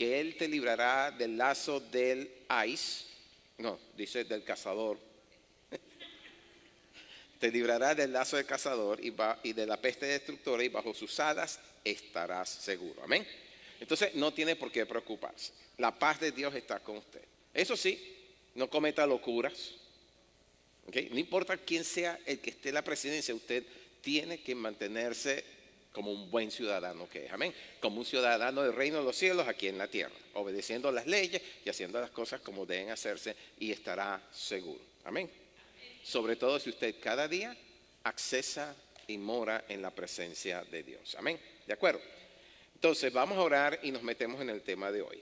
que Él te librará del lazo del ICE, no, dice del cazador, te librará del lazo del cazador y de la peste destructora, y bajo sus alas estarás seguro. Amén. Entonces no tiene por qué preocuparse. La paz de Dios está con usted. Eso sí, no cometa locuras. ¿Okay? No importa quién sea el que esté en la presidencia, usted tiene que mantenerse como un buen ciudadano que es. Amén. Como un ciudadano del reino de los cielos aquí en la tierra, obedeciendo las leyes y haciendo las cosas como deben hacerse, y estará seguro. Amén. Sobre todo si usted cada día accesa y mora en la presencia de Dios. Amén. ¿De acuerdo? Entonces vamos a orar y nos metemos en el tema de hoy.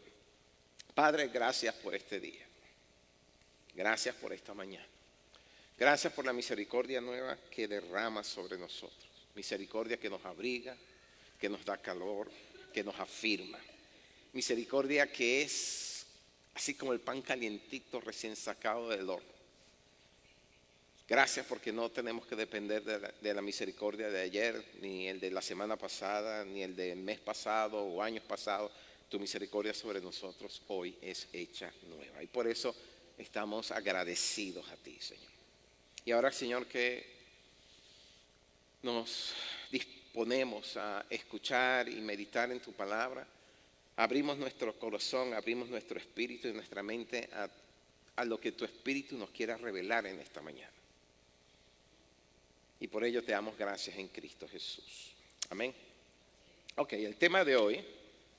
Padre, gracias por este día. Gracias por esta mañana. Gracias por la misericordia nueva que derrama sobre nosotros. Misericordia que nos abriga, que nos da calor, que nos afirma. Misericordia que es así como el pan calientito recién sacado del horno. Gracias porque no tenemos que depender de la misericordia de ayer, ni el de la semana pasada, ni el del mes pasado o años pasados. Tu misericordia sobre nosotros hoy es hecha nueva. Y por eso estamos agradecidos a ti, Señor. Y ahora, Señor, que nos disponemos a escuchar y meditar en tu palabra, abrimos nuestro corazón, abrimos nuestro espíritu y nuestra mente a lo que tu espíritu nos quiera revelar en esta mañana. Y por ello te damos gracias en Cristo Jesús. Amén. Ok, el tema de hoy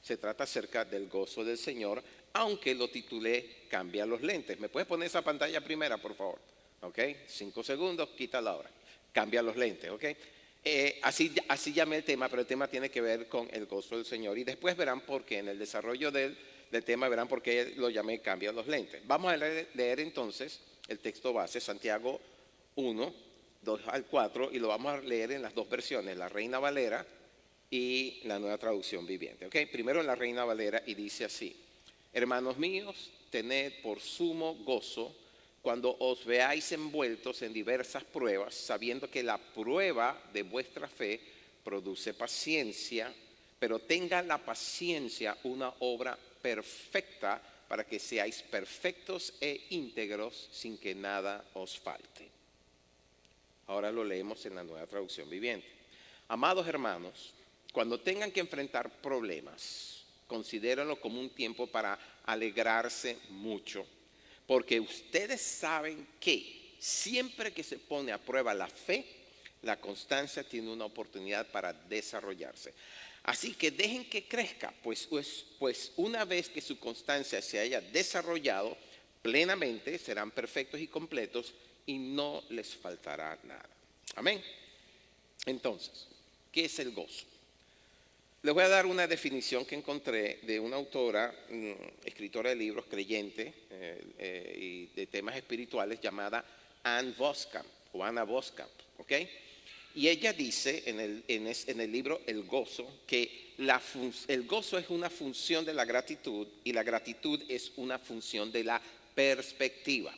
se trata acerca del gozo del Señor, aunque lo titulé Cambia los lentes. ¿Me puedes poner esa pantalla primera, por favor? Ok, 5 segundos, quítala ahora. Cambia los lentes, ok. Así llamé el tema, pero el tema tiene que ver con el gozo del Señor. Y después verán por qué, en el desarrollo del tema, verán por qué lo llamé Cambia los lentes. Vamos a leer entonces el texto base, Santiago 1, 2 al 4, y lo vamos a leer en las dos versiones, la Reina Valera y la Nueva Traducción Viviente. ¿Okay? Primero en la Reina Valera, y dice así: hermanos míos, tened por sumo gozo cuando os veáis envueltos en diversas pruebas, sabiendo que la prueba de vuestra fe produce paciencia, pero tenga la paciencia una obra perfecta, para que seáis perfectos e íntegros sin que nada os falte. Ahora lo leemos en la Nueva Traducción Viviente. Amados hermanos, cuando tengan que enfrentar problemas, considérenlo como un tiempo para alegrarse mucho, porque ustedes saben que siempre que se pone a prueba la fe, la constancia tiene una oportunidad para desarrollarse. Así que dejen que crezca, pues una vez que su constancia se haya desarrollado plenamente, serán perfectos y completos, y no les faltará nada. Amén. Entonces, ¿qué es el gozo? Les voy a dar una definición que encontré de una autora, escritora de libros, creyente y de temas espirituales, llamada Ann Voskamp o Anna Voskamp, ¿ok? Y ella dice en el libro El Gozo que el gozo es una función de la gratitud, y la gratitud es una función de la perspectiva.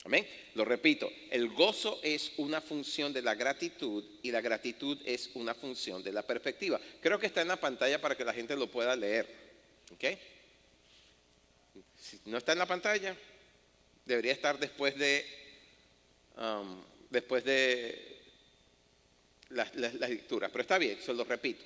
Amén. Lo repito, el gozo es una función de la gratitud, y la gratitud es una función de la perspectiva. Creo que está en la pantalla para que la gente lo pueda leer. ¿Ok? Si no está en la pantalla, debería estar después de las lecturas. Pero está bien, se lo repito.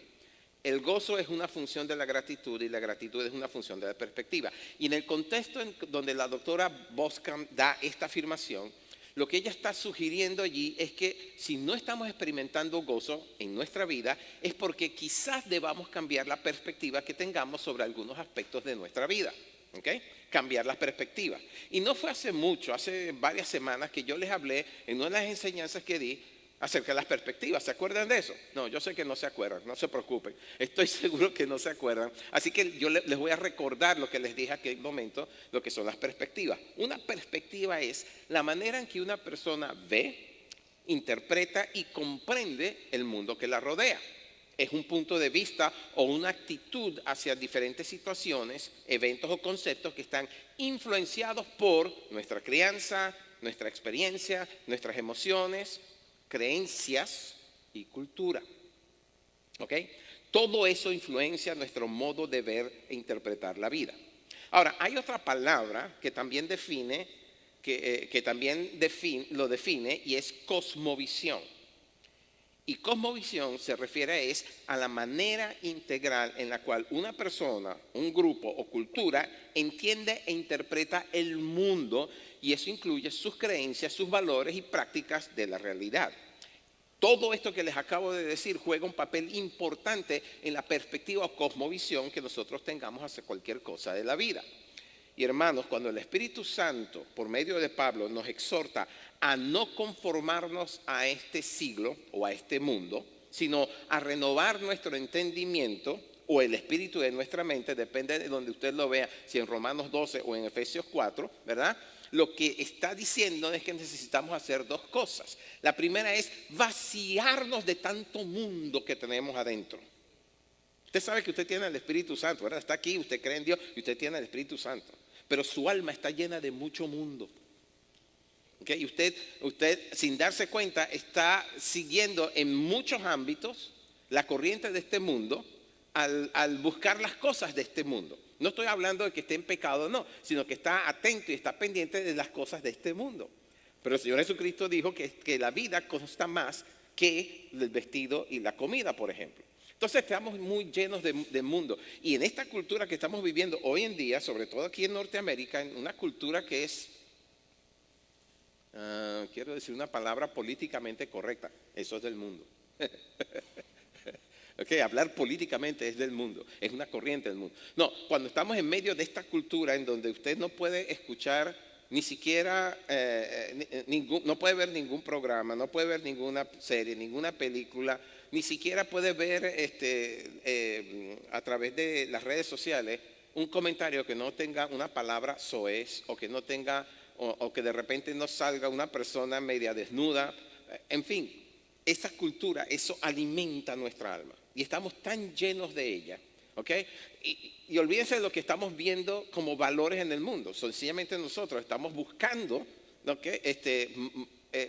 El gozo es una función de la gratitud, y la gratitud es una función de la perspectiva. Y en el contexto en donde la doctora Voskamp da esta afirmación, lo que ella está sugiriendo allí es que si no estamos experimentando gozo en nuestra vida, es porque quizás debamos cambiar la perspectiva que tengamos sobre algunos aspectos de nuestra vida. ¿Okay? Cambiar las perspectivas. Y no fue hace mucho, hace varias semanas, que yo les hablé en una de las enseñanzas que di acerca de las perspectivas. ¿Se acuerdan de eso? No, yo sé que no se acuerdan, no se preocupen. Estoy seguro que no se acuerdan. Así que yo les voy a recordar lo que les dije aquel momento, lo que son las perspectivas. Una perspectiva es la manera en que una persona ve, interpreta y comprende el mundo que la rodea. Es un punto de vista o una actitud hacia diferentes situaciones, eventos o conceptos que están influenciados por nuestra crianza, nuestra experiencia, nuestras emociones, creencias y cultura. ¿Ok? Todo eso influencia nuestro modo de ver e interpretar la vida. Ahora, hay otra palabra que también lo define, y es cosmovisión. Y cosmovisión se refiere a la manera integral en la cual una persona, un grupo o cultura entiende e interpreta el mundo, y eso incluye sus creencias, sus valores y prácticas de la realidad. Todo esto que les acabo de decir juega un papel importante en la perspectiva o cosmovisión que nosotros tengamos hacia cualquier cosa de la vida. Y hermanos, cuando el Espíritu Santo, por medio de Pablo, nos exhorta a no conformarnos a este siglo o a este mundo, sino a renovar nuestro entendimiento o el espíritu de nuestra mente, depende de donde usted lo vea, si en Romanos 12 o en Efesios 4, ¿verdad? Lo que está diciendo es que necesitamos hacer dos cosas. La primera es vaciarnos de tanto mundo que tenemos adentro. Usted sabe que usted tiene el Espíritu Santo, ¿verdad? Está aquí, usted cree en Dios y usted tiene el Espíritu Santo. Pero su alma está llena de mucho mundo. ¿Okay? Y usted sin darse cuenta está siguiendo en muchos ámbitos la corriente de este mundo al buscar las cosas de este mundo. No estoy hablando de que esté en pecado, no, sino que está atento y está pendiente de las cosas de este mundo. Pero el Señor Jesucristo dijo que la vida consta más que el vestido y la comida, por ejemplo. Entonces estamos muy llenos de mundo. Y en esta cultura que estamos viviendo hoy en día, sobre todo aquí en Norteamérica, en una cultura que es, quiero decir una palabra políticamente correcta, eso es del mundo. Okay, hablar políticamente es del mundo, es una corriente del mundo. No, cuando estamos en medio de esta cultura en donde usted no puede escuchar ni siquiera, no puede ver ningún programa, no puede ver ninguna serie, ninguna película, ni siquiera puede ver a través de las redes sociales un comentario que no tenga una palabra soez, o que no tenga, o que de repente no salga una persona media desnuda. En fin, esa cultura, eso alimenta nuestra alma y estamos tan llenos de ella. ¿Okay? Y olvídense de lo que estamos viendo como valores en el mundo. Sencillamente nosotros estamos buscando, ¿okay?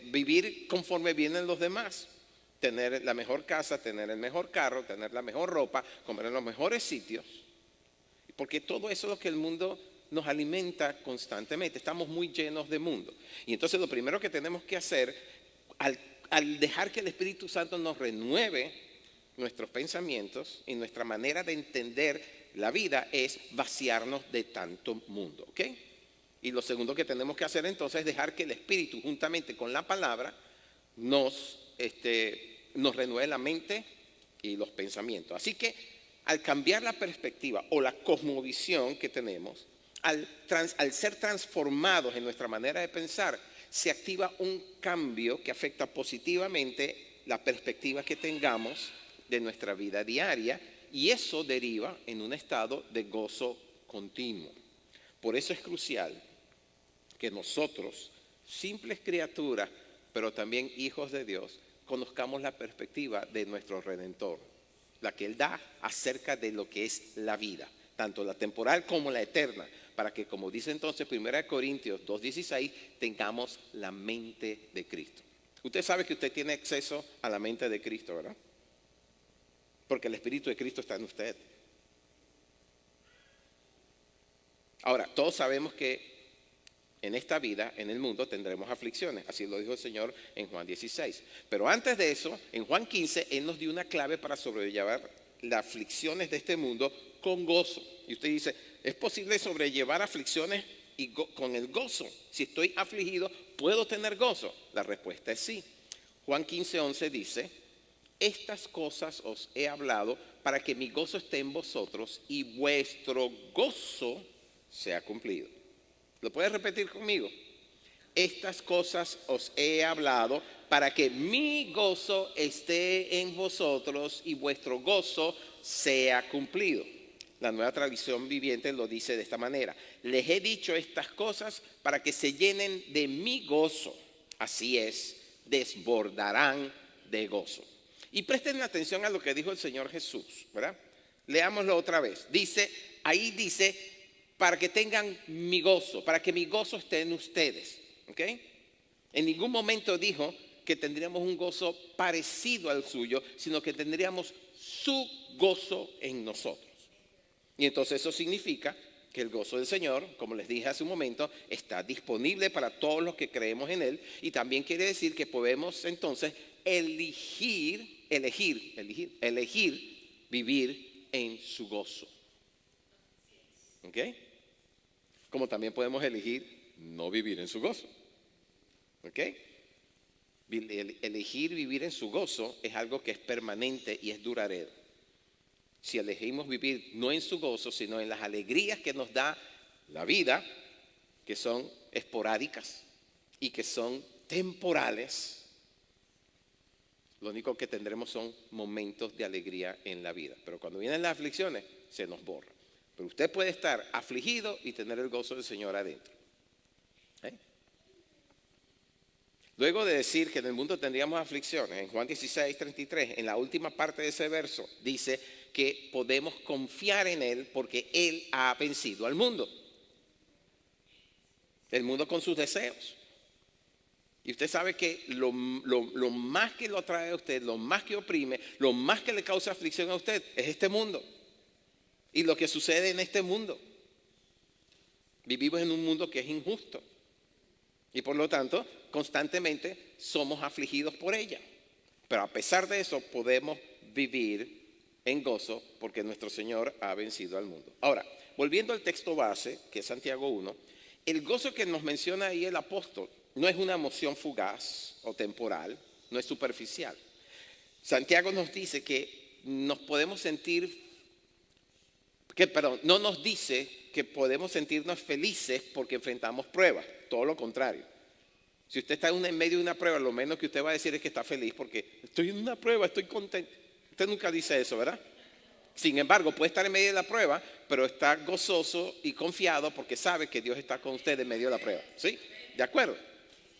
Vivir conforme vienen los demás. Tener la mejor casa, tener el mejor carro, tener la mejor ropa, comer en los mejores sitios. Porque todo eso es lo que el mundo nos alimenta constantemente. Estamos muy llenos de mundo. Y entonces lo primero que tenemos que hacer, al dejar que el Espíritu Santo nos renueve nuestros pensamientos y nuestra manera de entender la vida, es vaciarnos de tanto mundo, ¿ok? Y lo segundo que tenemos que hacer entonces es dejar que el Espíritu, juntamente con la palabra, nos renueve la mente y los pensamientos. Así que al cambiar la perspectiva o la cosmovisión que tenemos, al ser transformados en nuestra manera de pensar, se activa un cambio que afecta positivamente la perspectiva que tengamos de nuestra vida diaria, y eso deriva en un estado de gozo continuo. Por eso es crucial que nosotros, simples criaturas, pero también hijos de Dios, conozcamos la perspectiva de nuestro Redentor, la que Él da acerca de lo que es la vida, tanto la temporal como la eterna, para que, como dice entonces 1 Corintios 2:16, tengamos la mente de Cristo. Usted sabe que usted tiene acceso a la mente de Cristo, ¿verdad? Porque el Espíritu de Cristo está en usted. Ahora, todos sabemos que en esta vida, en el mundo, tendremos aflicciones. Así lo dijo el Señor en Juan 16. Pero antes de eso, en Juan 15, Él nos dio una clave para sobrellevar las aflicciones de este mundo con gozo. Y usted dice, ¿es posible sobrellevar aflicciones con el gozo? Si estoy afligido, ¿puedo tener gozo? La respuesta es sí. Juan 15:11 dice, estas cosas os he hablado para que mi gozo esté en vosotros y vuestro gozo sea cumplido. ¿Lo puedes repetir conmigo? Estas cosas os he hablado para que mi gozo esté en vosotros y vuestro gozo sea cumplido. La Nueva Traducción Viviente lo dice de esta manera. Les he dicho estas cosas para que se llenen de mi gozo. Así es, desbordarán de gozo. Y presten atención a lo que dijo el Señor Jesús, ¿verdad? Leámoslo otra vez. Ahí dice, para que tengan mi gozo, para que mi gozo esté en ustedes, ¿ok? En ningún momento dijo que tendríamos un gozo parecido al suyo, sino que tendríamos su gozo en nosotros. Y entonces eso significa que el gozo del Señor, como les dije hace un momento, está disponible para todos los que creemos en Él. Y también quiere decir que podemos entonces elegir vivir en su gozo. ¿Ok? Como también podemos elegir no vivir en su gozo. ¿Ok? Elegir vivir en su gozo es algo que es permanente y es duradero. Si elegimos vivir no en su gozo, sino en las alegrías que nos da la vida, que son esporádicas y que son temporales, lo único que tendremos son momentos de alegría en la vida. Pero cuando vienen las aflicciones, se nos borra. Pero usted puede estar afligido y tener el gozo del Señor adentro. Luego de decir que en el mundo tendríamos aflicciones, en Juan 16:33, en la última parte de ese verso, dice que podemos confiar en Él porque Él ha vencido al mundo. El mundo con sus deseos. Y usted sabe que lo más que lo atrae a usted, lo más que oprime, lo más que le causa aflicción a usted es este mundo. Y lo que sucede en este mundo. Vivimos en un mundo que es injusto. Y por lo tanto, constantemente somos afligidos por ella. Pero a pesar de eso, podemos vivir en gozo porque nuestro Señor ha vencido al mundo. Ahora, volviendo al texto base, que es Santiago 1, el gozo que nos menciona ahí el apóstol no es una emoción fugaz o temporal, no es superficial. Santiago nos dice que nos podemos sentir, no nos dice que podemos sentirnos felices porque enfrentamos pruebas, todo lo contrario. Si usted está en medio de una prueba, lo menos que usted va a decir es que está feliz porque estoy en una prueba, estoy contento. Usted nunca dice eso, ¿verdad? Sin embargo, puede estar en medio de la prueba, pero está gozoso y confiado porque sabe que Dios está con usted en medio de la prueba. ¿Sí? ¿De acuerdo?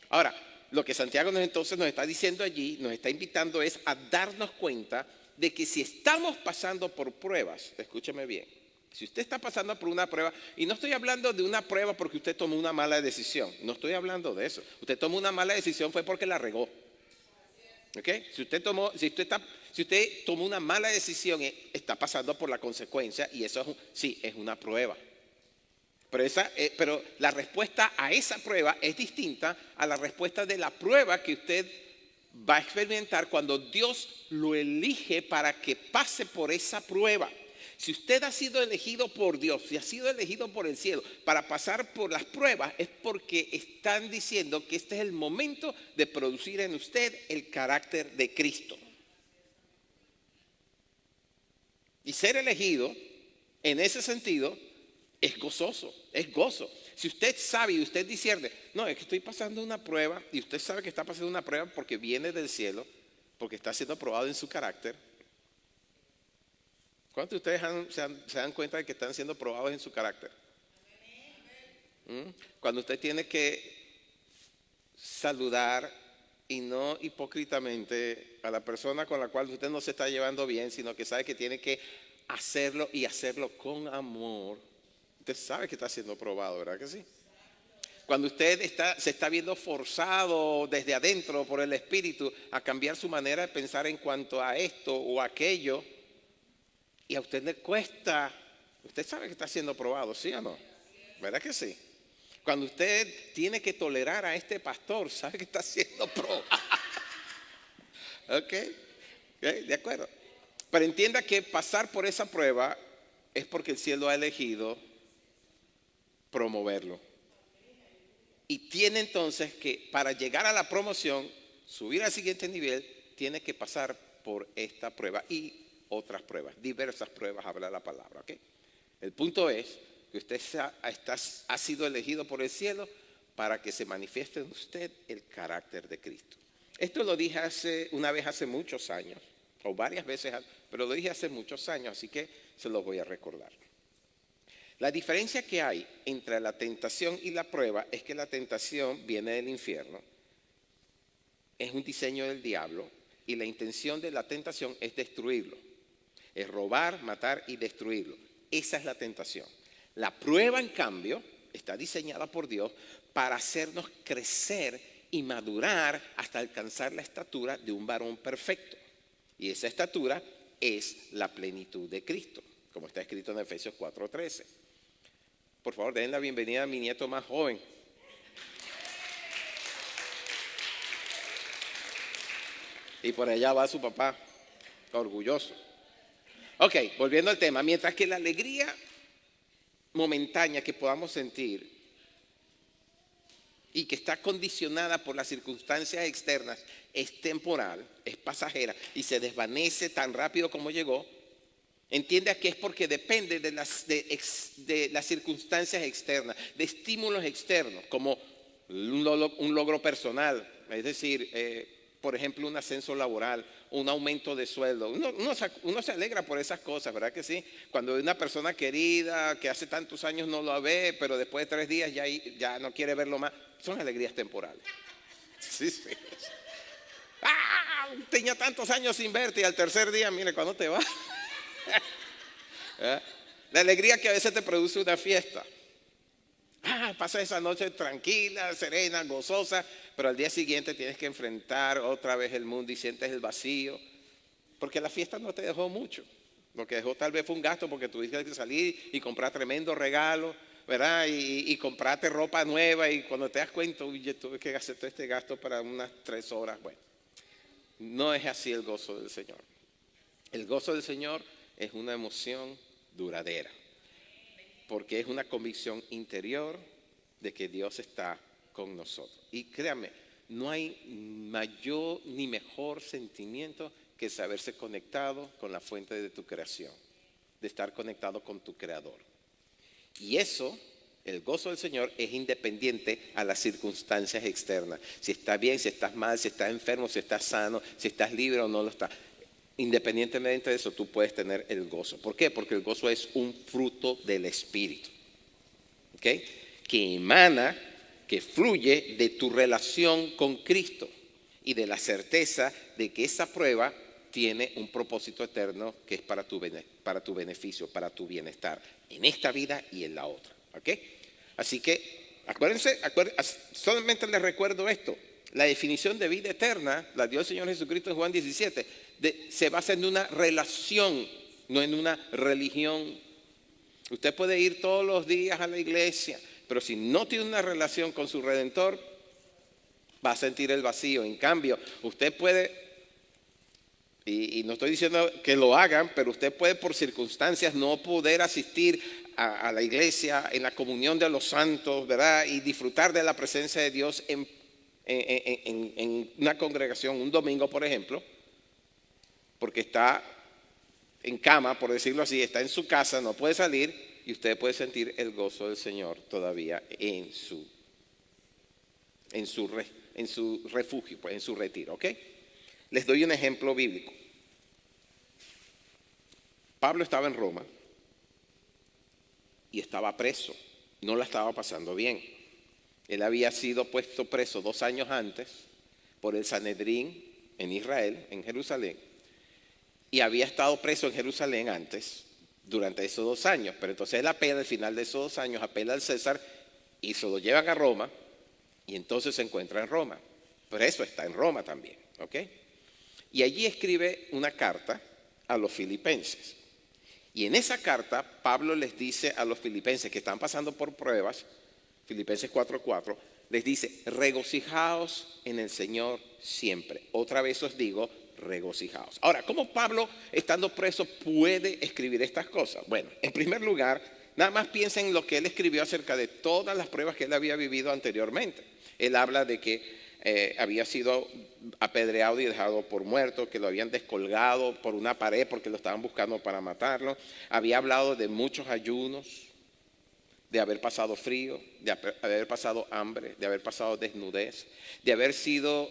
Ahora, lo que Santiago entonces nos está diciendo allí, nos está invitando es a darnos cuenta de que si estamos pasando por pruebas, escúcheme bien, si usted está pasando por una prueba, y no estoy hablando de una prueba porque usted tomó una mala decisión, no estoy hablando de eso. Usted tomó una mala decisión fue porque la regó. ¿Ok? Si usted tomó una mala decisión, está pasando por la consecuencia y eso es una prueba. Pero la respuesta a esa prueba es distinta a la respuesta de la prueba que usted va a experimentar cuando Dios lo elige para que pase por esa prueba. Si usted ha sido elegido por Dios, si ha sido elegido por el cielo para pasar por las pruebas, es porque están diciendo que este es el momento de producir en usted el carácter de Cristo. Y ser elegido, en ese sentido, es gozoso, es gozo. Si usted sabe y usted discierne, no, es que estoy pasando una prueba, y usted sabe que está pasando una prueba porque viene del cielo, porque está siendo probado en su carácter. ¿Cuántos de ustedes se dan cuenta de que están siendo probados en su carácter? Cuando usted tiene que saludar y no hipócritamente a la persona con la cual usted no se está llevando bien, sino que sabe que tiene que hacerlo y hacerlo con amor. Usted sabe que está siendo probado, ¿verdad que sí? Cuando usted se está viendo forzado desde adentro por el Espíritu a cambiar su manera de pensar en cuanto a esto o aquello, y a usted le cuesta, usted sabe que está siendo probado, ¿sí o no? ¿Verdad que sí? Cuando usted tiene que tolerar a este pastor, sabe que está siendo probado. ¿Ok? ¿De acuerdo? Pero entienda que pasar por esa prueba es porque el cielo ha elegido promoverlo. Y tiene entonces que, para llegar a la promoción, subir al siguiente nivel, tiene que pasar por esta prueba y otras pruebas, diversas pruebas, habla la palabra. ¿Okay? El punto es que usted ha sido elegido por el cielo para que se manifieste en usted el carácter de Cristo. Esto lo dije una vez hace muchos años, o varias veces, pero lo dije hace muchos años, así que se lo voy a recordar. La diferencia que hay entre la tentación y la prueba es que la tentación viene del infierno, es un diseño del diablo y la intención de la tentación es destruirlo. Es robar, matar y destruirlo. Esa es la tentación. La prueba, en cambio, está diseñada por Dios para hacernos crecer y madurar hasta alcanzar la estatura de un varón perfecto. Y esa estatura es la plenitud de Cristo, como está escrito en Efesios 4:13. Por favor, den la bienvenida a mi nieto más joven. Y por allá va su papá, orgulloso. Ok, volviendo al tema. Mientras que la alegría momentánea que podamos sentir y que está condicionada por las circunstancias externas es temporal, es pasajera y se desvanece tan rápido como llegó, entienda que es porque depende de las circunstancias externas, de estímulos externos, como un logro personal, es decir, por ejemplo, un ascenso laboral, un aumento de sueldo. Uno se alegra por esas cosas, ¿verdad que sí? Cuando hay una persona querida que hace tantos años no lo ve, pero después de 3 días ya no quiere verlo más, son alegrías temporales. Sí, sí. Tenía tantos años sin verte y al tercer día, mire, ¿cuándo te vas? La alegría que a veces te produce una fiesta. Pasa esa noche tranquila, serena, gozosa, pero al día siguiente tienes que enfrentar otra vez el mundo y sientes el vacío, porque la fiesta no te dejó mucho. Lo que dejó tal vez fue un gasto porque tuviste que salir y comprar tremendo regalo, ¿verdad? Y comprarte ropa nueva y cuando te das cuenta, yo tuve que hacer todo este gasto para unas 3 horas. Bueno, no es así el gozo del Señor. El gozo del Señor es una emoción duradera, porque es una convicción interior de que Dios está con nosotros. Y créame, no hay mayor ni mejor sentimiento que saberse conectado con la fuente de tu creación, de estar conectado con tu Creador. Y eso, el gozo del Señor, es independiente a las circunstancias externas. Si estás bien, si estás mal, si estás enfermo, si estás sano, si estás libre o no lo estás. Independientemente de eso, tú puedes tener el gozo. ¿Por qué? Porque el gozo es un fruto del Espíritu, ¿ok? Que emana, que fluye de tu relación con Cristo y de la certeza de que esa prueba tiene un propósito eterno que es para tu beneficio, para tu bienestar, en esta vida y en la otra, ¿ok? Así que acuérdense, solamente les recuerdo esto. La definición de vida eterna la dio el Señor Jesucristo en Juan 17. Se basa en una relación, no en una religión. Usted puede ir todos los días a la iglesia, pero si no tiene una relación con su Redentor, va a sentir el vacío. En cambio, usted puede, y no estoy diciendo que lo hagan, pero usted puede por circunstancias no poder asistir a la iglesia, en la comunión de los santos, ¿verdad? Y disfrutar de la presencia de Dios en una congregación, un domingo, por ejemplo, porque está en cama, por decirlo así, está en su casa, no puede salir, y usted puede sentir el gozo del Señor todavía en su refugio, pues en su retiro, ¿ok? Les doy un ejemplo bíblico. Pablo estaba en Roma y estaba preso, no la estaba pasando bien. Él había sido puesto preso 2 años antes por el Sanedrín en Israel, en Jerusalén, y había estado preso en Jerusalén antes, durante esos 2 años, pero entonces él apela al final de esos 2 años, apela al César y se lo llevan a Roma y entonces se encuentra en Roma. Pero eso está en Roma también, ¿ok? Y allí escribe una carta a los filipenses. Y en esa carta Pablo les dice a los filipenses que están pasando por pruebas, Filipenses 4:4, les dice, regocijaos en el Señor siempre. Otra vez os digo, regocijaos. Ahora, ¿cómo Pablo, estando preso, puede escribir estas cosas? Bueno, en primer lugar, nada más piensen en lo que él escribió acerca de todas las pruebas que él había vivido anteriormente. Él habla de que había sido apedreado y dejado por muerto, que lo habían descolgado por una pared porque lo estaban buscando para matarlo. Había hablado de muchos ayunos, de haber pasado frío, de haber pasado hambre, de haber pasado desnudez, de haber recibido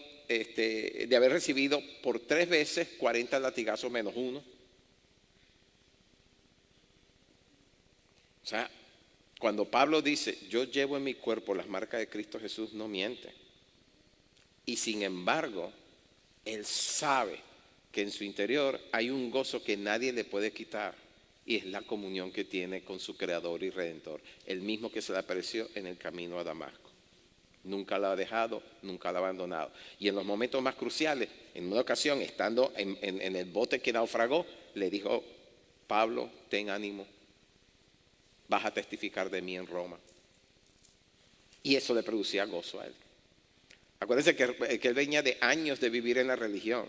por 3 veces 40 latigazos menos 1. O sea, cuando Pablo dice, yo llevo en mi cuerpo las marcas de Cristo Jesús, no miente. Y sin embargo, él sabe que en su interior hay un gozo que nadie le puede quitar. Y es la comunión que tiene con su Creador y Redentor, el mismo que se le apareció en el camino a Damasco. Nunca la ha dejado, nunca la ha abandonado. Y en los momentos más cruciales, en una ocasión, estando en el bote que naufragó, le dijo: Pablo, ten ánimo, vas a testificar de mí en Roma. Y eso le producía gozo a él. Acuérdense que él venía de años de vivir en la religión.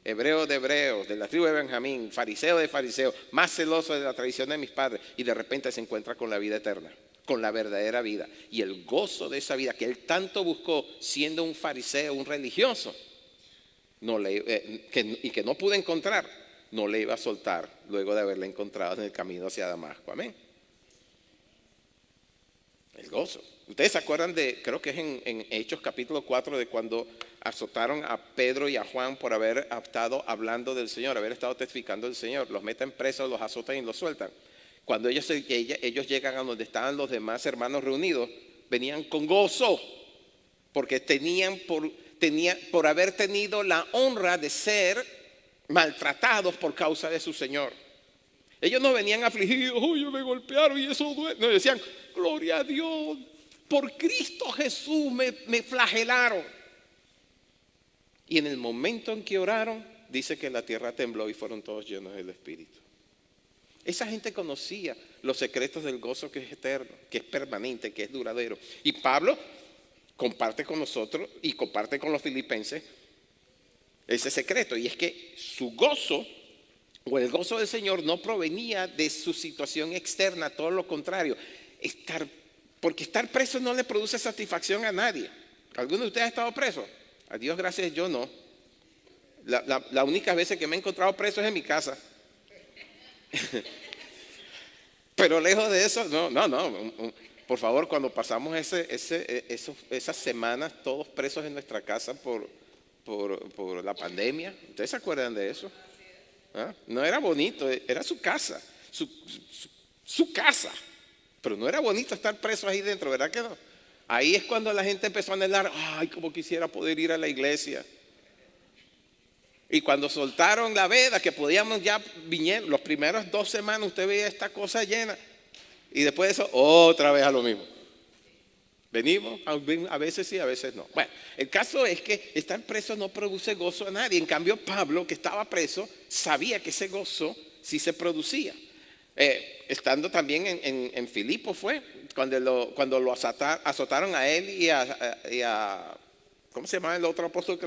Hebreo de hebreos, de la tribu de Benjamín, fariseo de fariseos, más celoso de la tradición de mis padres, y de repente se encuentra con la vida eterna, con la verdadera vida. Y el gozo de esa vida que él tanto buscó siendo un fariseo, un religioso, y que no pudo encontrar, no le iba a soltar luego de haberla encontrado en el camino hacia Damasco. Amén. El gozo. Ustedes se acuerdan creo que es en Hechos capítulo 4, de cuando azotaron a Pedro y a Juan por haber estado hablando del Señor, haber estado testificando del Señor. Los meten presos, los azotan y los sueltan. Cuando ellos llegan a donde estaban los demás hermanos reunidos, venían con gozo, porque por haber tenido la honra de ser maltratados por causa de su Señor. Ellos no venían afligidos: oye, me golpearon y eso duele. No, decían: gloria a Dios, por Cristo Jesús me flagelaron. Y en el momento en que oraron, dice que la tierra tembló y fueron todos llenos del Espíritu. Esa gente conocía los secretos del gozo que es eterno, que es permanente, que es duradero. Y Pablo comparte con nosotros y comparte con los filipenses ese secreto. Y es que su gozo, o el gozo del Señor, no provenía de su situación externa, todo lo contrario. Porque estar preso no le produce satisfacción a nadie. ¿Alguno de ustedes ha estado preso? A Dios gracias, yo no. La única vez que me he encontrado preso es en mi casa. Pero lejos de eso, no. Por favor, cuando pasamos esas semanas todos presos en nuestra casa por la pandemia, ¿ustedes se acuerdan de eso? ¿Ah? No era bonito, era su casa, su casa. Pero no era bonito estar preso ahí dentro, ¿verdad que no? Ahí es cuando la gente empezó a anhelar: ay, como quisiera poder ir a la iglesia. Y cuando soltaron la veda, que podíamos ya, vinieron los primeros 2 semanas, usted veía esta cosa llena. Y después de eso, otra vez a lo mismo. Venimos, a veces sí, a veces no. Bueno, el caso es que estar preso no produce gozo a nadie. En cambio, Pablo, que estaba preso, sabía que ese gozo sí se producía. Estando también en Filipo fue, cuando lo azotaron a él y a ¿cómo se llama el otro apóstol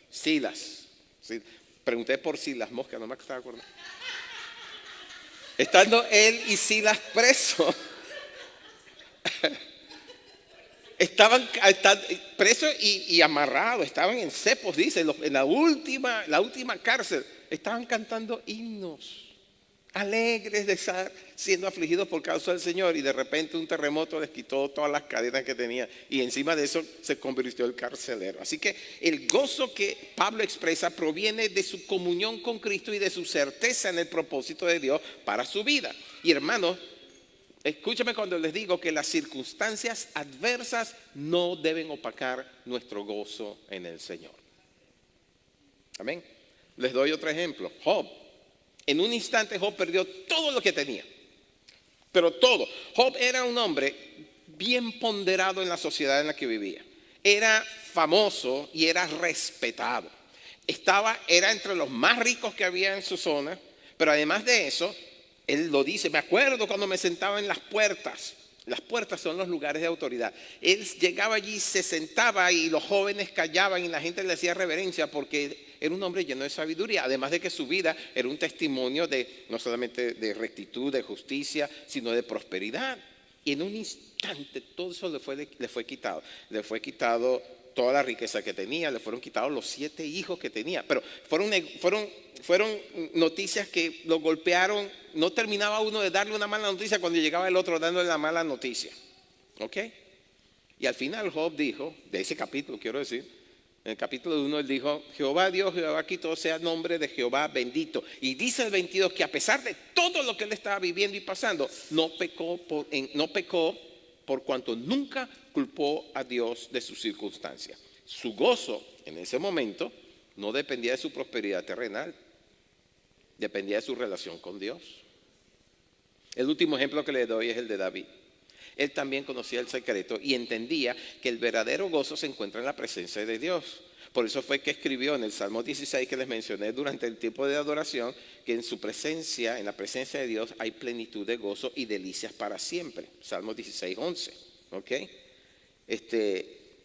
Silas. Sí, pregunté por Silas Mosca, no me estaba acordando. Estando él y Silas presos, estaban presos y amarrados, estaban en cepos, dice, en la última cárcel. Estaban cantando himnos, alegres de estar siendo afligidos por causa del Señor, y de repente un terremoto les quitó todas las cadenas que tenía, y encima de eso se convirtió el carcelero. Así que el gozo que Pablo expresa proviene de su comunión con Cristo y de su certeza en el propósito de Dios para su vida. Y hermanos, escúchame cuando les digo que las circunstancias adversas no deben opacar nuestro gozo en el Señor. Amén. Les doy otro ejemplo. Job. En un instante Job perdió todo lo que tenía. Pero todo. Job era un hombre bien ponderado en la sociedad en la que vivía. Era famoso y era respetado. Era entre los más ricos que había en su zona. Pero además de eso, él lo dice: me acuerdo cuando me sentaba en las puertas. Las puertas son los lugares de autoridad. Él llegaba allí, se sentaba y los jóvenes callaban y la gente le hacía reverencia porque era un hombre lleno de sabiduría. Además de que su vida era un testimonio no solamente de rectitud, de justicia, sino de prosperidad. Y en un instante todo eso le fue quitado. Le fue quitado toda la riqueza que tenía, le fueron quitados los 7 hijos que tenía. Pero fueron noticias que lo golpearon. No terminaba uno de darle una mala noticia cuando llegaba el otro dándole la mala noticia. ¿Ok? Y al final Job dijo, de ese capítulo quiero decir, en el capítulo 1 él dijo: Jehová Dios, Jehová quitó, sea nombre de Jehová bendito. Y dice el 22 que a pesar de todo lo que él estaba viviendo y pasando, no pecó por cuanto nunca culpó a Dios de sus circunstancias. Su gozo en ese momento no dependía de su prosperidad terrenal, dependía de su relación con Dios. El último ejemplo que le doy es el de David. Él también conocía el secreto y entendía que el verdadero gozo se encuentra en la presencia de Dios. Por eso fue que escribió en el Salmo 16 que les mencioné durante el tiempo de adoración, que en su presencia, en la presencia de Dios, hay plenitud de gozo y delicias para siempre. Salmo 16, 11. ¿Ok?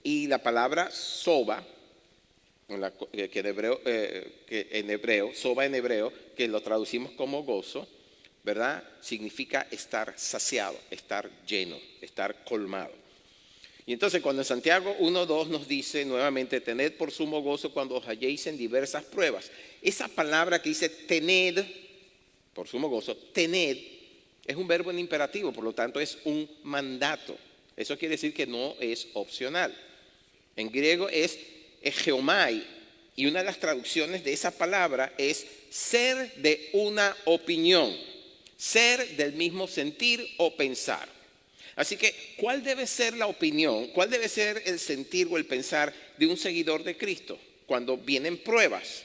Y la palabra soba, soba en hebreo, que lo traducimos como gozo, ¿verdad? Significa estar saciado, estar lleno, estar colmado. Y entonces cuando en Santiago 1:2 nos dice nuevamente, tened por sumo gozo cuando os halléis en diversas pruebas. Esa palabra que dice tened, por sumo gozo, tened, es un verbo en imperativo, por lo tanto es un mandato. Eso quiere decir que no es opcional. En griego es egeomai, y una de las traducciones de esa palabra es ser de una opinión, ser del mismo sentir o pensar. Así que, ¿cuál debe ser la opinión? ¿Cuál debe ser el sentir o el pensar de un seguidor de Cristo cuando vienen pruebas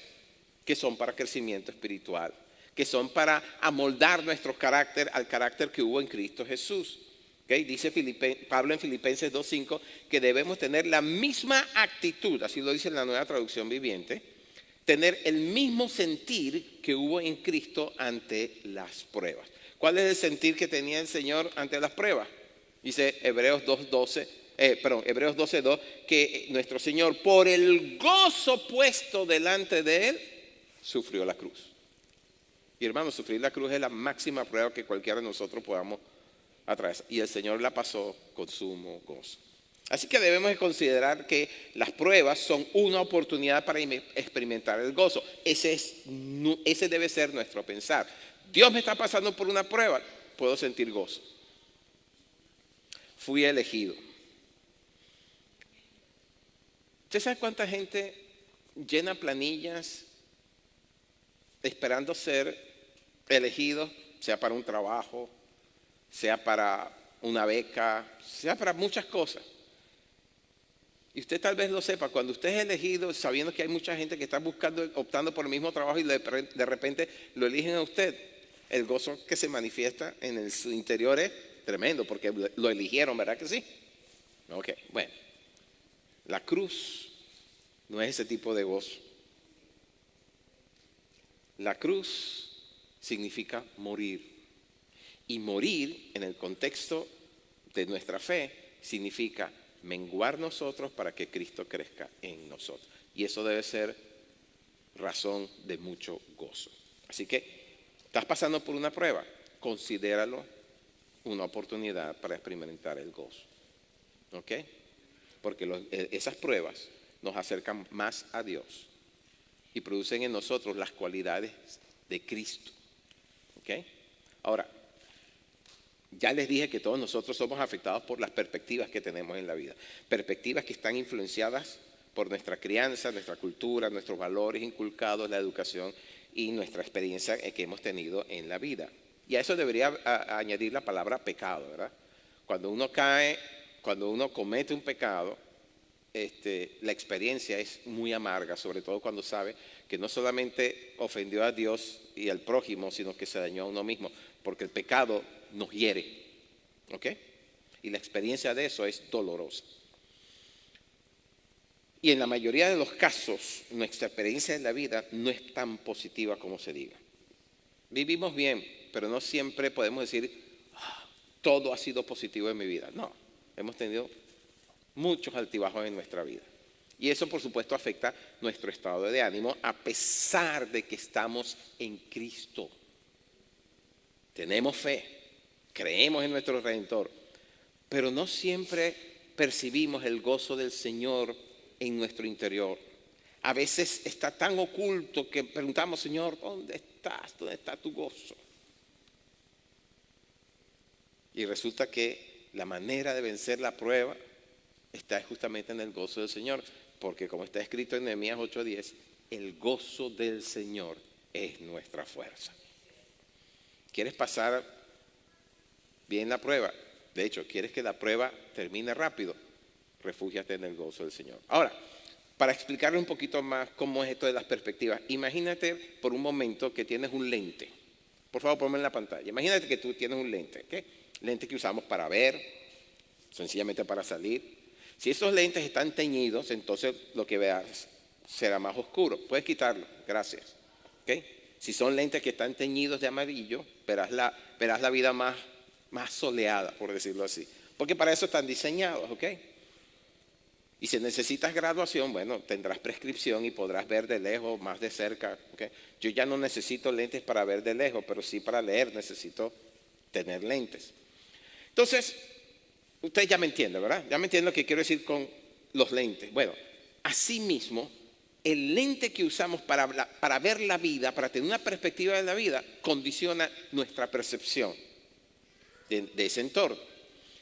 que son para crecimiento espiritual, que son para amoldar nuestro carácter al carácter que hubo en Cristo Jesús? ¿Okay? Dice Pablo en Filipenses 2:5 que debemos tener la misma actitud, así lo dice en la Nueva Traducción Viviente, tener el mismo sentir que hubo en Cristo ante las pruebas. ¿Cuál es el sentir que tenía el Señor ante las pruebas? Dice Hebreos 12:2 que nuestro Señor, por el gozo puesto delante de Él, sufrió la cruz. Y hermanos, sufrir la cruz es la máxima prueba que cualquiera de nosotros podamos atravesar. Y el Señor la pasó con sumo gozo. Así que debemos de considerar que las pruebas son una oportunidad para experimentar el gozo. Ese debe ser nuestro pensar. Dios me está pasando por una prueba, puedo sentir gozo. Fui elegido. ¿Usted sabe cuánta gente llena planillas esperando ser elegido, sea para un trabajo, sea para una beca, sea para muchas cosas? Y usted tal vez lo sepa, cuando usted es elegido, sabiendo que hay mucha gente que está optando por el mismo trabajo y de repente lo eligen a usted, el gozo que se manifiesta en su interior es tremendo, porque lo eligieron, ¿verdad que sí? Ok, bueno. La cruz no es ese tipo de gozo. La cruz significa morir. Y morir, en el contexto de nuestra fe, significa menguar nosotros para que Cristo crezca en nosotros. Y eso debe ser razón de mucho gozo. Así que, ¿estás pasando por una prueba? Considéralo una oportunidad para experimentar el gozo. ¿Ok? Porque esas pruebas nos acercan más a Dios y producen en nosotros las cualidades de Cristo. ¿Ok? Ahora, ya les dije que todos nosotros somos afectados por las perspectivas que tenemos en la vida. Perspectivas que están influenciadas por nuestra crianza, nuestra cultura, nuestros valores inculcados, la educación y nuestra experiencia que hemos tenido en la vida. Y a eso debería añadir la palabra pecado, ¿verdad? Cuando uno comete un pecado, la experiencia es muy amarga, sobre todo cuando sabe que no solamente ofendió a Dios y al prójimo, sino que se dañó a uno mismo, porque el pecado nos hiere, ¿ok? Y la experiencia de eso es dolorosa. Y en la mayoría de los casos, nuestra experiencia en la vida no es tan positiva como se diga. Vivimos bien, pero no siempre podemos decir, todo ha sido positivo en mi vida. No, hemos tenido muchos altibajos en nuestra vida. Y eso, por supuesto, afecta nuestro estado de ánimo, a pesar de que estamos en Cristo. Tenemos fe, creemos en nuestro Redentor, pero no siempre percibimos el gozo del Señor en nuestro interior. A veces está tan oculto que preguntamos, Señor, ¿dónde estás? ¿Dónde está tu gozo? Y resulta que la manera de vencer la prueba está justamente en el gozo del Señor, porque como está escrito en Nehemías 8:10, el gozo del Señor es nuestra fuerza. ¿Quieres pasar bien la prueba? De hecho, ¿quieres que la prueba termine rápido? Refúgiate en el gozo del Señor. Ahora, para explicarle un poquito más cómo es esto de las perspectivas, imagínate por un momento que tienes un lente. Por favor, ponme en la pantalla. Imagínate que tú tienes un lente, ¿ok? Lente que usamos para ver, sencillamente para salir. Si esos lentes están teñidos, entonces lo que veas será más oscuro. Puedes quitarlo, gracias. ¿Okay? Si son lentes que están teñidos de amarillo, verás la vida más soleada, por decirlo así. Porque para eso están diseñados, ¿ok? Y si necesitas graduación, bueno, tendrás prescripción y podrás ver de lejos, más de cerca, ¿ok? Yo ya no necesito lentes para ver de lejos, pero sí para leer necesito tener lentes. Entonces, usted ya me entiende, ¿verdad? Ya me entiende lo que quiero decir con los lentes. Bueno, asimismo, el lente que usamos para ver la vida, para tener una perspectiva de la vida, condiciona nuestra percepción de ese entorno.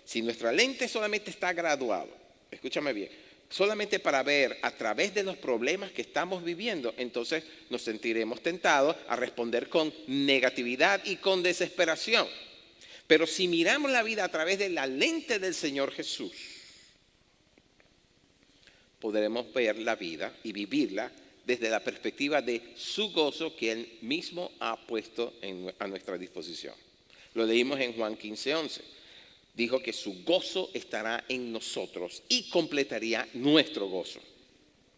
Si nuestra lente solamente está graduado, escúchame bien, solamente para ver a través de los problemas que estamos viviendo, entonces nos sentiremos tentados a responder con negatividad y con desesperación. Pero si miramos la vida a través de la lente del Señor Jesús, podremos ver la vida y vivirla desde la perspectiva de su gozo que Él mismo ha puesto a nuestra disposición. Lo leímos en Juan 15:11. Dijo que su gozo estará en nosotros y completaría nuestro gozo.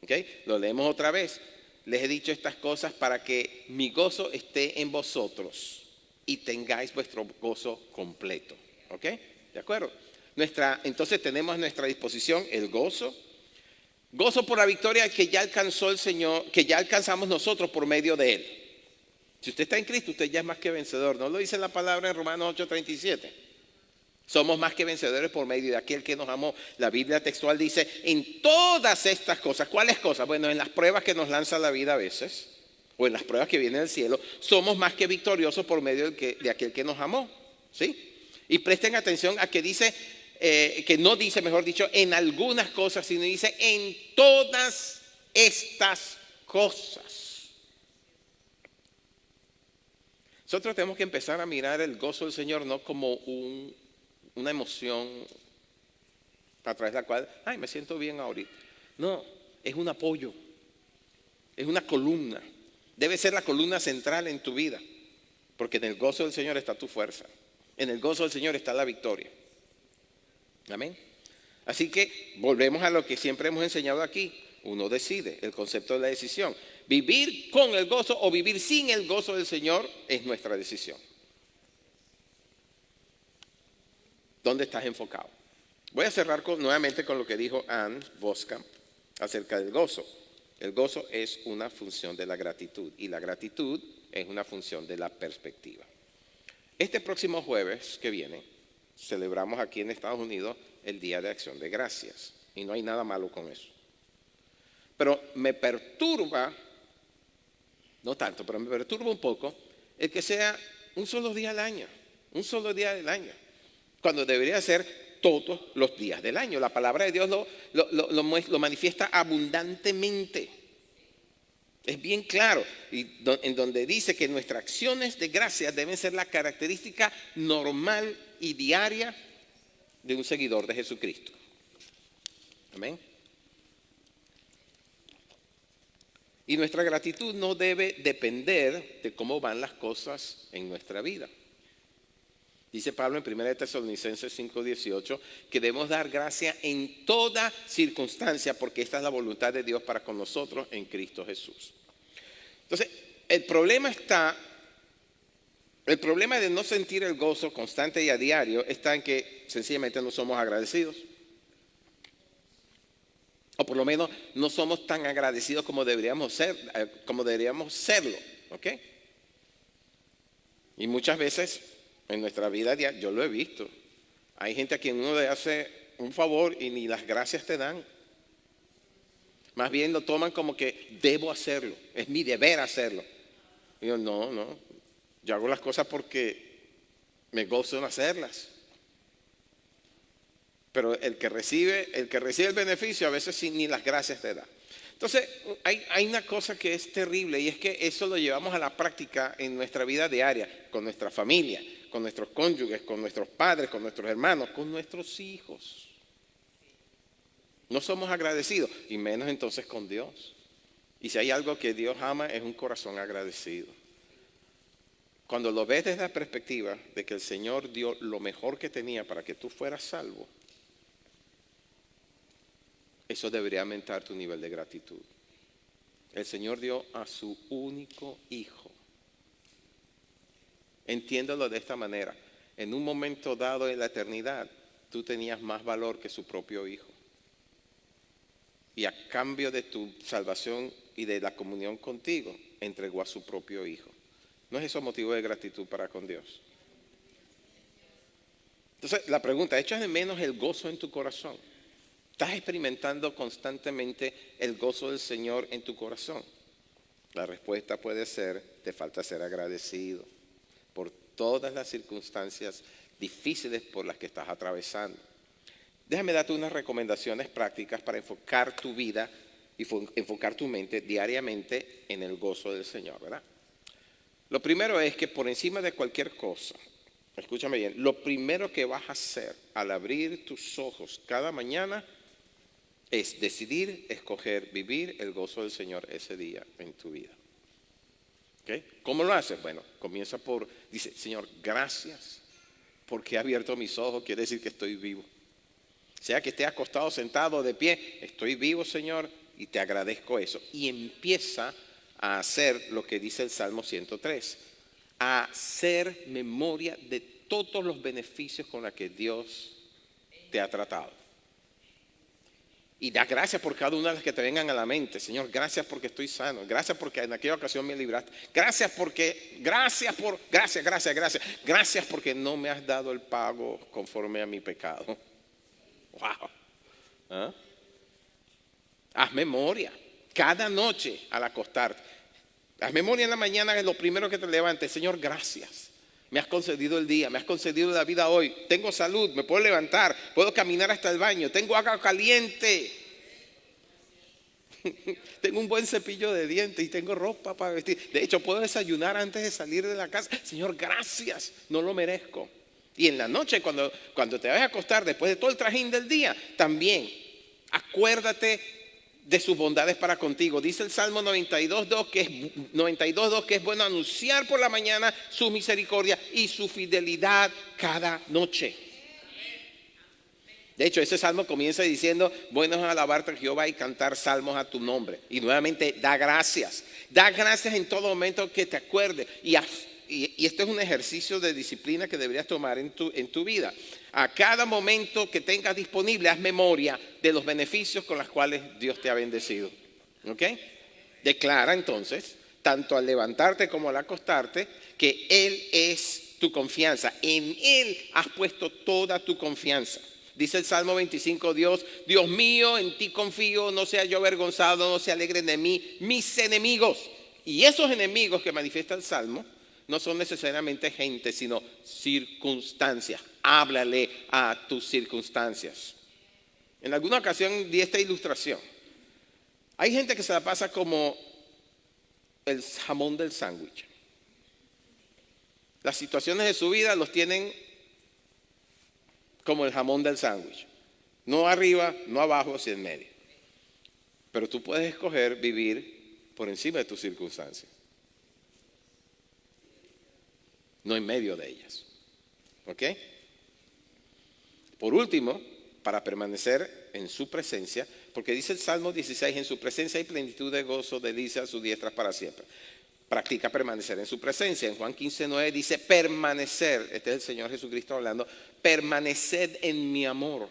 ¿Okay? Lo leemos otra vez. Les he dicho estas cosas para que mi gozo esté en vosotros y tengáis vuestro gozo completo. ¿Ok? ¿De acuerdo? Entonces tenemos a nuestra disposición el gozo. Gozo por la victoria que ya alcanzó el Señor, que ya alcanzamos nosotros por medio de Él. Si usted está en Cristo, usted ya es más que vencedor. ¿No lo dice la palabra en Romanos 8:37? Somos más que vencedores por medio de aquel que nos amó. La Biblia textual dice, en todas estas cosas, ¿cuáles cosas? Bueno, en las pruebas que nos lanza la vida a veces, o en las pruebas que vienen del cielo, somos más que victoriosos por medio de aquel que nos amó. ¿Sí? Y presten atención a que dice, que no dice, mejor dicho, en algunas cosas, sino dice en todas estas cosas. Nosotros tenemos que empezar a mirar el gozo del Señor no como una emoción a través de la cual, ay, me siento bien ahorita. No, es un apoyo, es una columna. Debe ser la columna central en tu vida, porque en el gozo del Señor está tu fuerza. En el gozo del Señor está la victoria. Amén. Así que volvemos a lo que siempre hemos enseñado aquí. Uno decide, el concepto de la decisión. Vivir con el gozo o vivir sin el gozo del Señor es nuestra decisión. ¿Dónde estás enfocado? Voy a cerrar nuevamente con lo que dijo Ann Voskamp acerca del gozo. El gozo es una función de la gratitud y la gratitud es una función de la perspectiva. Este próximo jueves que viene celebramos aquí en Estados Unidos el Día de Acción de Gracias y no hay nada malo con eso. Pero me perturba, no tanto, pero me perturba un poco el que sea un solo día al año, cuando debería ser todos los días del año. La palabra de Dios lo manifiesta abundantemente. Es bien claro, en donde dice que nuestras acciones de gracia deben ser la característica normal y diaria de un seguidor de Jesucristo. Amén. Y nuestra gratitud no debe depender de cómo van las cosas en nuestra vida. Dice Pablo en 1 Tesalonicenses 5:18 que debemos dar gracia en toda circunstancia porque esta es la voluntad de Dios para con nosotros en Cristo Jesús. Entonces, el problema de no sentir el gozo constante y a diario está en que sencillamente no somos agradecidos. O por lo menos no somos tan agradecidos como deberíamos serlo. ¿Ok? Y muchas veces en nuestra vida diaria, yo lo he visto. Hay gente a quien uno le hace un favor y ni las gracias te dan. Más bien lo toman como que debo hacerlo, es mi deber hacerlo. Y yo, no, yo hago las cosas porque me gozo en hacerlas. Pero el que recibe el beneficio a veces ni las gracias te da. Entonces, hay una cosa que es terrible y es que eso lo llevamos a la práctica en nuestra vida diaria, con nuestra familia, con nuestros cónyuges, con nuestros padres, con nuestros hermanos, con nuestros hijos. No somos agradecidos, y menos entonces con Dios. Y si hay algo que Dios ama es un corazón agradecido. Cuando lo ves desde la perspectiva de que el Señor dio lo mejor que tenía para que tú fueras salvo, Eso debería aumentar tu nivel de gratitud. El Señor dio a su único hijo. Entiéndelo de esta manera. En un momento dado en la eternidad, tú tenías más valor que su propio hijo. Y a cambio de tu salvación y de la comunión contigo, entregó a su propio hijo. ¿No es eso motivo de gratitud para con Dios? Entonces, la pregunta, ¿echas de menos el gozo en tu corazón? ¿Estás experimentando constantemente el gozo del Señor en tu corazón? La respuesta puede ser, te falta ser agradecido por todas las circunstancias difíciles por las que estás atravesando. Déjame darte unas recomendaciones prácticas para enfocar tu vida y enfocar tu mente diariamente en el gozo del Señor, ¿verdad? Lo primero es que por encima de cualquier cosa, escúchame bien, lo primero que vas a hacer al abrir tus ojos cada mañana es decidir, escoger, vivir el gozo del Señor ese día en tu vida. ¿Okay? ¿Cómo lo haces? Bueno, comienza por, dice, Señor, gracias porque he abierto mis ojos, quiere decir que estoy vivo. Sea que esté acostado, sentado, de pie, estoy vivo, Señor, y te agradezco eso. Y empieza a hacer lo que dice el Salmo 103, a hacer memoria de todos los beneficios con los que Dios te ha tratado. Y da gracias por cada una de las que te vengan a la mente. Señor, gracias porque estoy sano. Gracias porque en aquella ocasión me libraste. Gracias porque no me has dado el pago conforme a mi pecado. Wow. ¿Ah? Haz memoria. Cada noche al acostarte. Haz memoria en la mañana, es lo primero que te levantes. Señor, gracias. Me has concedido el día, me has concedido la vida hoy. Tengo salud, me puedo levantar, puedo caminar hasta el baño, tengo agua caliente. Tengo un buen cepillo de dientes y tengo ropa para vestir. De hecho, puedo desayunar antes de salir de la casa. Señor, gracias, no lo merezco. Y en la noche, cuando te vayas a acostar, después de todo el trajín del día, también acuérdate de sus bondades para contigo. Dice el Salmo 92.2 que es bueno anunciar por la mañana su misericordia y su fidelidad cada noche. De hecho, ese salmo comienza diciendo, bueno es alabarte a Jehová y cantar salmos a tu nombre. Y nuevamente, da gracias. Da gracias en todo momento que te acuerdes. Y esto es un ejercicio de disciplina que deberías tomar en tu vida. A cada momento que tengas disponible, haz memoria de los beneficios con los cuales Dios te ha bendecido. ¿Ok? Declara entonces, tanto al levantarte como al acostarte, que Él es tu confianza. En Él has puesto toda tu confianza. Dice el Salmo 25, Dios mío, en ti confío, no sea yo avergonzado, no se alegren de mí mis enemigos. Y esos enemigos que manifiesta el Salmo no son necesariamente gente, sino circunstancias. Háblale a tus circunstancias. En alguna ocasión di esta ilustración. Hay gente que se la pasa como el jamón del sándwich. Las situaciones de su vida los tienen como el jamón del sándwich. No arriba, no abajo, sino en medio. Pero tú puedes escoger vivir por encima de tus circunstancias. No en medio de ellas. ¿Ok? Por último, para permanecer en su presencia, porque dice el Salmo 16, en su presencia hay plenitud de gozo, delicia a sus diestras para siempre. Practica permanecer en su presencia. En Juan 15:9 dice permanecer, este es el Señor Jesucristo hablando, permaneced en mi amor.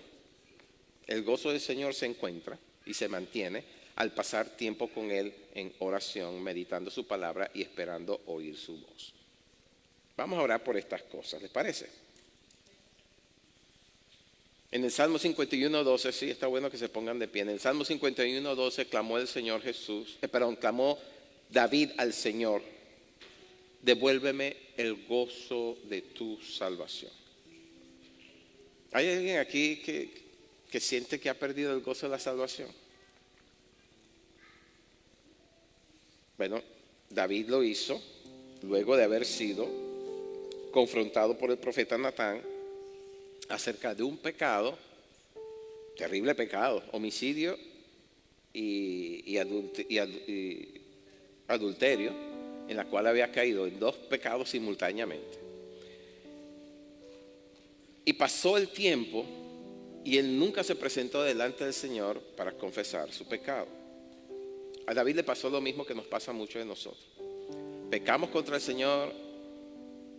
El gozo del Señor se encuentra y se mantiene al pasar tiempo con Él en oración, meditando su palabra y esperando oír su voz. Vamos a orar por estas cosas, ¿les parece? En el Salmo 51:12, sí, está bueno que se pongan de pie. En el Salmo 51:12 clamó el Señor clamó David al Señor, devuélveme el gozo de tu salvación. ¿Hay alguien aquí que siente que ha perdido el gozo de la salvación? Bueno, David lo hizo luego de haber sido confrontado por el profeta Natán acerca de un pecado, terrible pecado, homicidio y adulterio, en la cual había caído en dos pecados simultáneamente. Y pasó el tiempo y él nunca se presentó delante del Señor para confesar su pecado. A David le pasó lo mismo que nos pasa a muchos de nosotros. Pecamos contra el Señor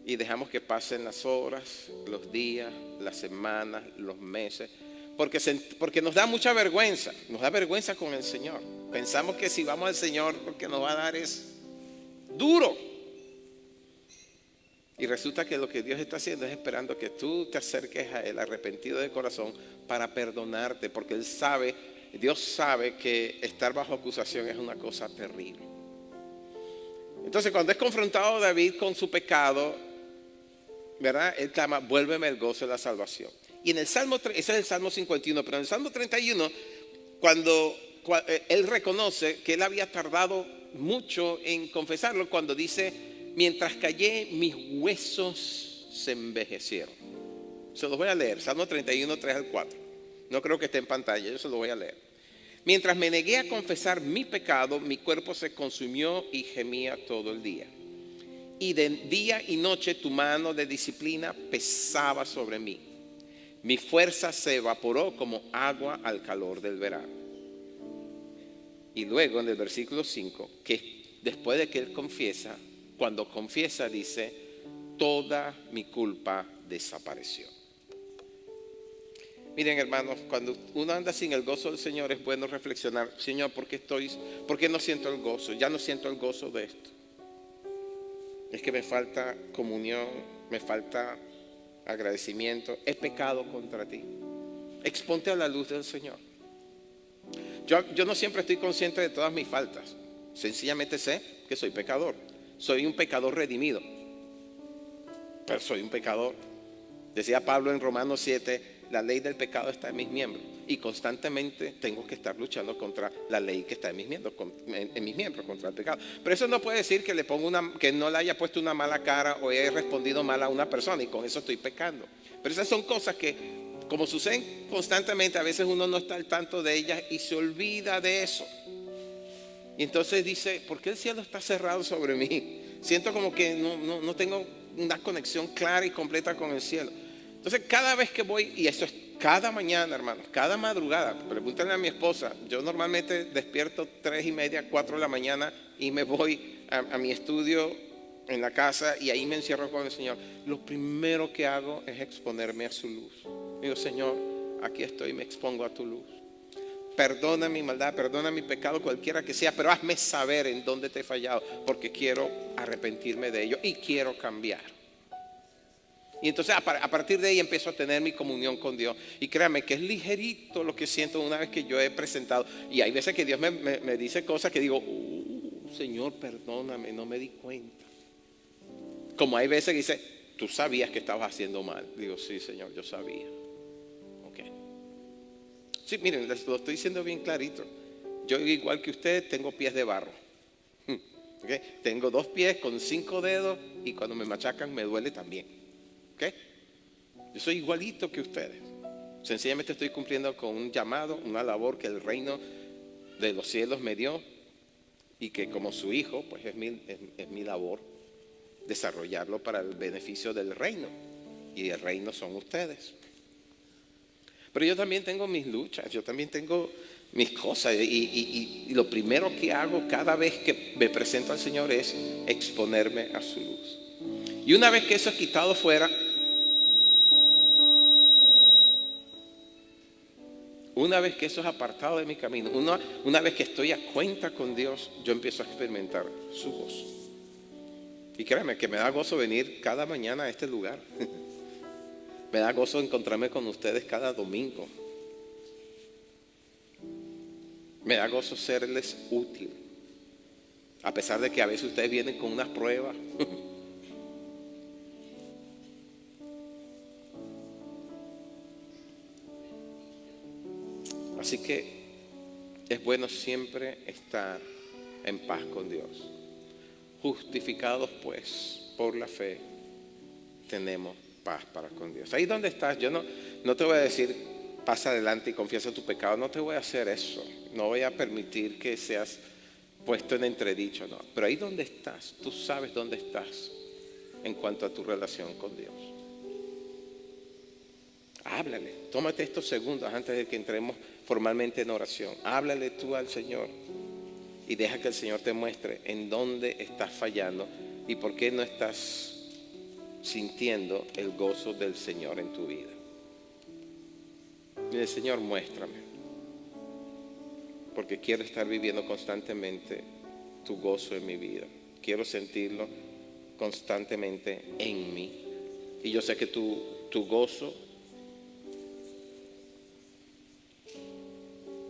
y dejamos que pasen las horas, los días, las semanas, los meses, porque nos da mucha vergüenza, nos da vergüenza con el Señor. Pensamos que si vamos al Señor, lo que nos va a dar es duro. Y resulta que lo que Dios está haciendo es esperando que tú te acerques a Él arrepentido de corazón para perdonarte, porque Dios sabe que estar bajo acusación es una cosa terrible. Entonces, cuando es confrontado David con su pecado, ¿verdad? Él clama, vuélveme el gozo de la salvación. Y en el Salmo, ese es el Salmo 51, pero en el Salmo 31, cuando él reconoce que él había tardado mucho en confesarlo, cuando dice, mientras callé, mis huesos se envejecieron. Se los voy a leer, Salmo 31, 3 al 4. No creo que esté en pantalla, yo se los voy a leer. Mientras me negué a confesar mi pecado, mi cuerpo se consumió y gemía todo el día. Y de día y noche tu mano de disciplina pesaba sobre mí. Mi fuerza se evaporó como agua al calor del verano. Y luego en el versículo 5, que después de que él confiesa, cuando confiesa dice, toda mi culpa desapareció. Miren, hermanos, cuando uno anda sin el gozo del Señor es bueno reflexionar, Señor, ¿por qué no siento el gozo? Ya no siento el gozo de esto. Es que me falta comunión, me falta agradecimiento, he pecado contra ti. Exponte a la luz del Señor. Yo no siempre estoy consciente de todas mis faltas. Sencillamente sé que soy pecador. Soy un pecador redimido, pero soy un pecador. Decía Pablo en Romanos 7, la ley del pecado está en mis miembros y constantemente tengo que estar luchando contra la ley que está en mis miembros, contra el pecado. Pero eso no puede decir que no le haya puesto una mala cara o he respondido mal a una persona y con eso estoy pecando. Pero esas son cosas que, como suceden constantemente, a veces uno no está al tanto de ellas y se olvida de eso. Y entonces dice, ¿por qué el cielo está cerrado sobre mí? Siento como que no tengo una conexión clara y completa con el cielo. Entonces cada vez que voy, y eso es cada mañana, hermanos, cada madrugada, pregúntenle a mi esposa, yo normalmente despierto 3:30, 4 de la mañana y me voy a mi estudio en la casa y ahí me encierro con el Señor. Lo primero que hago es exponerme a su luz. Digo, Señor, aquí estoy, me expongo a tu luz. Perdona mi maldad, perdona mi pecado, cualquiera que sea, pero hazme saber en dónde te he fallado, porque quiero arrepentirme de ello y quiero cambiar. Y entonces a partir de ahí empiezo a tener mi comunión con Dios. Y créanme que es ligerito lo que siento una vez que yo he presentado. Y hay veces que Dios me dice cosas que digo, Señor, perdóname, no me di cuenta. Como hay veces que dice, tú sabías que estabas haciendo mal. Digo, sí, Señor, yo sabía. Sí, miren, les lo estoy diciendo bien clarito. Yo, igual que ustedes, tengo pies de barro. ¿Okay? Tengo 2 pies con 5 dedos y cuando me machacan me duele también. ¿Okay? Yo soy igualito que ustedes. Sencillamente estoy cumpliendo con un llamado, una labor que el reino de los cielos me dio y que como su hijo, pues es mi labor desarrollarlo para el beneficio del reino. Y el reino son ustedes. Pero yo también tengo mis luchas, yo también tengo mis cosas y lo primero que hago cada vez que me presento al Señor es exponerme a su luz. Y una vez que eso es quitado fuera, una vez que eso es apartado de mi camino, una vez que estoy a cuenta con Dios, yo empiezo a experimentar su gozo. Y créanme que me da gozo venir cada mañana a este lugar. Me da gozo encontrarme con ustedes cada domingo. Me da gozo serles útil. A pesar de que a veces ustedes vienen con unas pruebas. Así que es bueno siempre estar en paz con Dios. Justificados pues por la fe, tenemos paz para con Dios. Ahí donde estás, yo no te voy a decir pasa adelante y confiesa tu pecado, no te voy a hacer eso, no voy a permitir que seas puesto en entredicho, no. Pero ahí donde estás, tú sabes dónde estás en cuanto a tu relación con Dios. Háblale. Tómate estos segundos antes de que entremos formalmente en oración. Háblale tú al Señor y deja que el Señor te muestre en dónde estás fallando y por qué no estás sintiendo el gozo del Señor en tu vida. Dile, Señor, muéstrame, porque quiero estar viviendo constantemente tu gozo en mi vida. Quiero sentirlo constantemente en mí. Y yo sé que tu gozo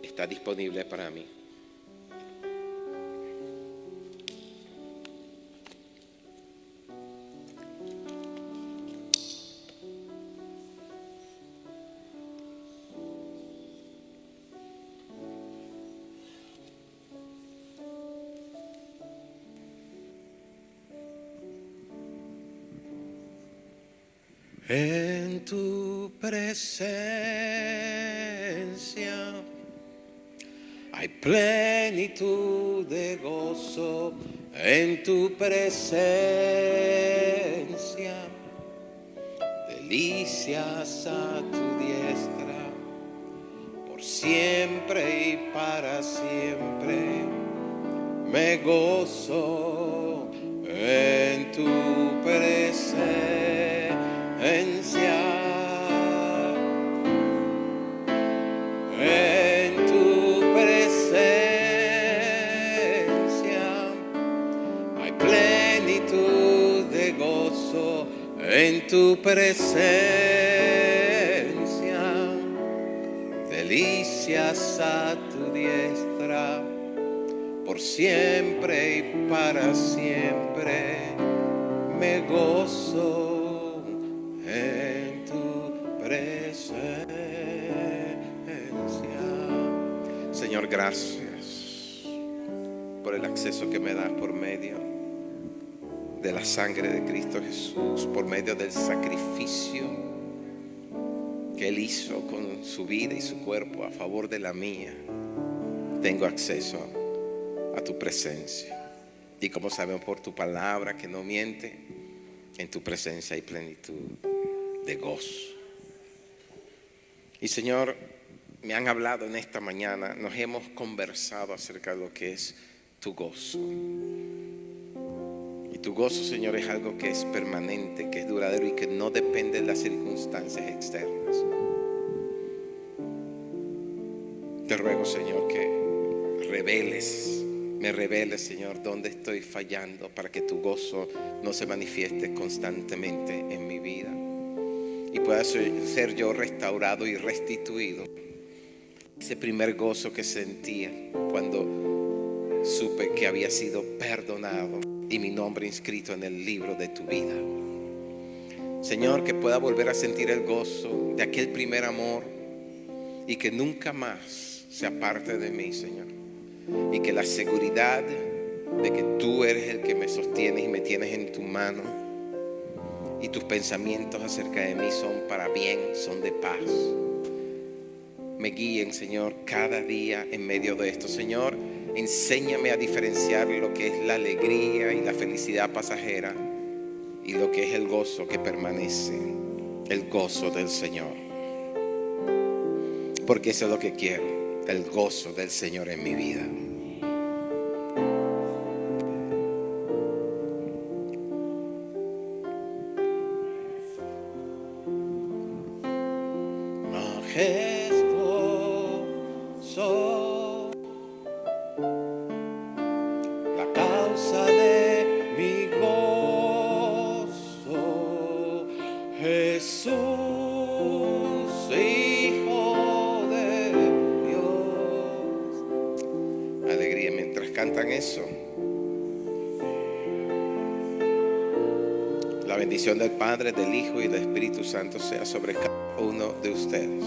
está disponible para mí. En tu presencia hay plenitud de gozo, en tu presencia delicias a tu diestra, por siempre y para siempre me gozo en tu presencia. En tu presencia hay plenitud de gozo, en tu presencia delicias a tu diestra, por siempre y para siempre me gozo en tu presencia. Señor, gracias por el acceso que me das por medio de la sangre de Cristo Jesús, por medio del sacrificio que Él hizo con su vida y su cuerpo a favor de la mía. Tengo acceso a tu presencia. Y como sabemos por tu palabra que no miente, en tu presencia hay plenitud de gozo. Y Señor, me han hablado en esta mañana, nos hemos conversado acerca de lo que es tu gozo. Y tu gozo, Señor, es algo que es permanente, que es duradero y que no depende de las circunstancias externas. Te ruego, Señor, que me reveles, Señor, dónde estoy fallando para que tu gozo no se manifieste constantemente en mi vida y pueda ser yo restaurado y restituido. Ese primer gozo que sentía cuando supe que había sido perdonado y mi nombre inscrito en el libro de tu vida. Señor, que pueda volver a sentir el gozo de aquel primer amor y que nunca más se aparte de mí, Señor. Y que la seguridad de que tú eres el que me sostienes y me tienes en tu mano y tus pensamientos acerca de mí son para bien, son de paz, me guíen, Señor, cada día en medio de esto. Señor, enséñame a diferenciar lo que es la alegría y la felicidad pasajera y lo que es el gozo que permanece, el gozo del Señor, porque eso es lo que quiero, el gozo del Señor en mi vida. Majestuoso, la causa de mi gozo, Jesús, Hijo de Dios. Alegría mientras cantan eso. La bendición del Padre, del Hijo y del Espíritu Santo sea sobre cada uno de ustedes.